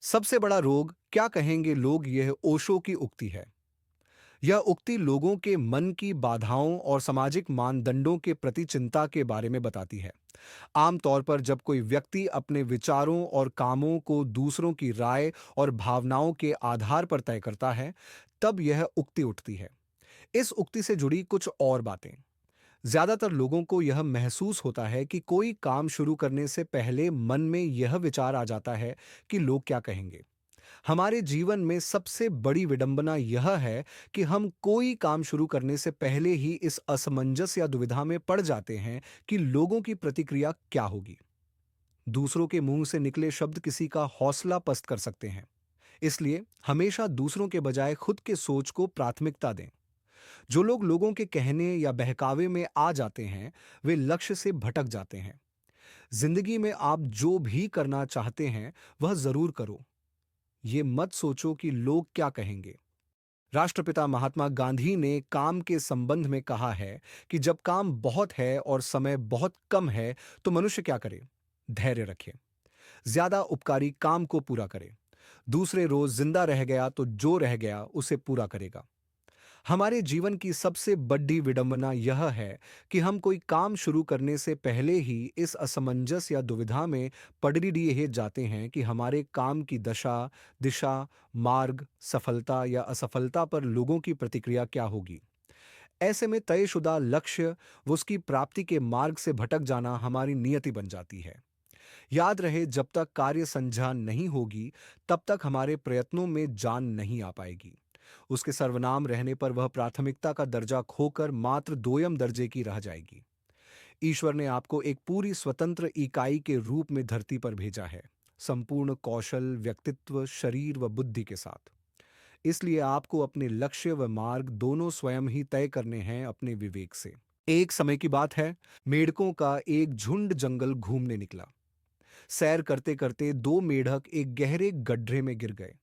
सबसे बड़ा रोग क्या कहेंगे लोग, यह ओशो की उक्ति है। यह उक्ति लोगों के मन की बाधाओं और सामाजिक मानदंडों के प्रति चिंता के बारे में बताती है। आमतौर पर जब कोई व्यक्ति अपने विचारों और कामों को दूसरों की राय और भावनाओं के आधार पर तय करता है, तब यह उक्ति उठती है। इस उक्ति से जुड़ी कुछ और बातें। ज्यादातर लोगों को यह महसूस होता है कि कोई काम शुरू करने से पहले मन में यह विचार आ जाता है कि लोग क्या कहेंगे। हमारे जीवन में सबसे बड़ी विडंबना यह है कि हम कोई काम शुरू करने से पहले ही इस असमंजस या दुविधा में पड़ जाते हैं कि लोगों की प्रतिक्रिया क्या होगी। दूसरों के मुंह से निकले शब्द किसी का हौसला पस्त कर सकते हैं। इसलिए हमेशा दूसरों के बजाय खुद के सोच को प्राथमिकता दें। जो लोग लोगों के कहने या बहकावे में आ जाते हैं, वे लक्ष्य से भटक जाते हैं। जिंदगी में आप जो भी करना चाहते हैं, वह जरूर करो। ये मत सोचो कि लोग क्या कहेंगे। राष्ट्रपिता महात्मा गांधी ने काम के संबंध में कहा है कि जब काम बहुत है और समय बहुत कम है, तो मनुष्य क्या करे? धैर्य रखे, ज्यादा उपकारी काम को पूरा करे। दूसरे रोज जिंदा रह गया तो जो रह गया उसे पूरा करेगा। हमारे जीवन की सबसे बड़ी विडंबना यह है कि हम कोई काम शुरू करने से पहले ही इस असमंजस या दुविधा में पड़ दिए जाते हैं कि हमारे काम की दशा, दिशा, मार्ग, सफलता या असफलता पर लोगों की प्रतिक्रिया क्या होगी। ऐसे में तयशुदा लक्ष्य व उसकी प्राप्ति के मार्ग से भटक जाना हमारी नियति बन जाती है। याद रहे, जब तक कार्य संज्ञा नहीं होगी, तब तक हमारे प्रयत्नों में जान नहीं आ पाएगी। उसके सर्वनाम रहने पर वह प्राथमिकता का दर्जा खोकर मात्र दोयम दर्जे की रह जाएगी। ईश्वर ने आपको एक पूरी स्वतंत्र इकाई के रूप में धरती पर भेजा है, संपूर्ण कौशल, व्यक्तित्व, शरीर व बुद्धि के साथ। इसलिए आपको अपने लक्ष्य व मार्ग दोनों स्वयं ही तय करने हैं अपने विवेक से। एक समय की बात है, मेढकों का एक झुंड जंगल घूमने निकला। सैर करते करते दो मेढक एक गहरे गड्ढे में गिर गए।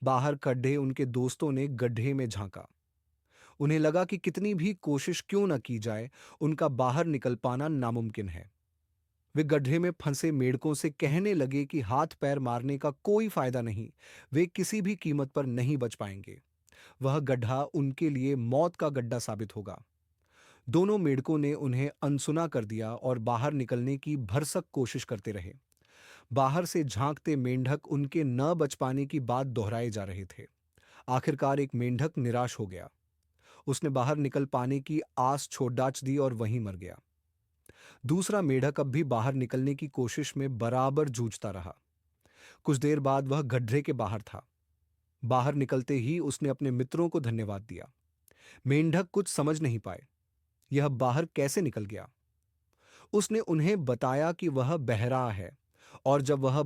बाहर खड़े उनके दोस्तों ने गड्ढे में झांका। उन्हें लगा कि कितनी भी कोशिश क्यों न की जाए, उनका बाहर निकल पाना नामुमकिन है। वे गड्ढे में फंसे मेढकों से कहने लगे कि हाथ पैर मारने का कोई फायदा नहीं, वे किसी भी कीमत पर नहीं बच पाएंगे। वह गड्ढा उनके लिए मौत का गड्ढा साबित होगा। दोनों मेढकों ने उन्हें अनसुना कर दिया और बाहर निकलने की भरसक कोशिश करते रहे। बाहर से झांकते मेंढक उनके न बच पाने की बात दोहराए जा रहे थे। आखिरकार एक मेंढक निराश हो गया। उसने बाहर निकल पाने की आस छोड़ डाच दी और वहीं मर गया। दूसरा मेढक अब भी बाहर निकलने की कोशिश में बराबर जूझता रहा। कुछ देर बाद वह गड्ढे के बाहर था। बाहर निकलते ही उसने अपने मित्रों को धन्यवाद दिया। मेंढक कुछ समझ नहीं पाए, यह बाहर कैसे निकल गया। उसने उन्हें बताया कि वह बहरा है और जब वह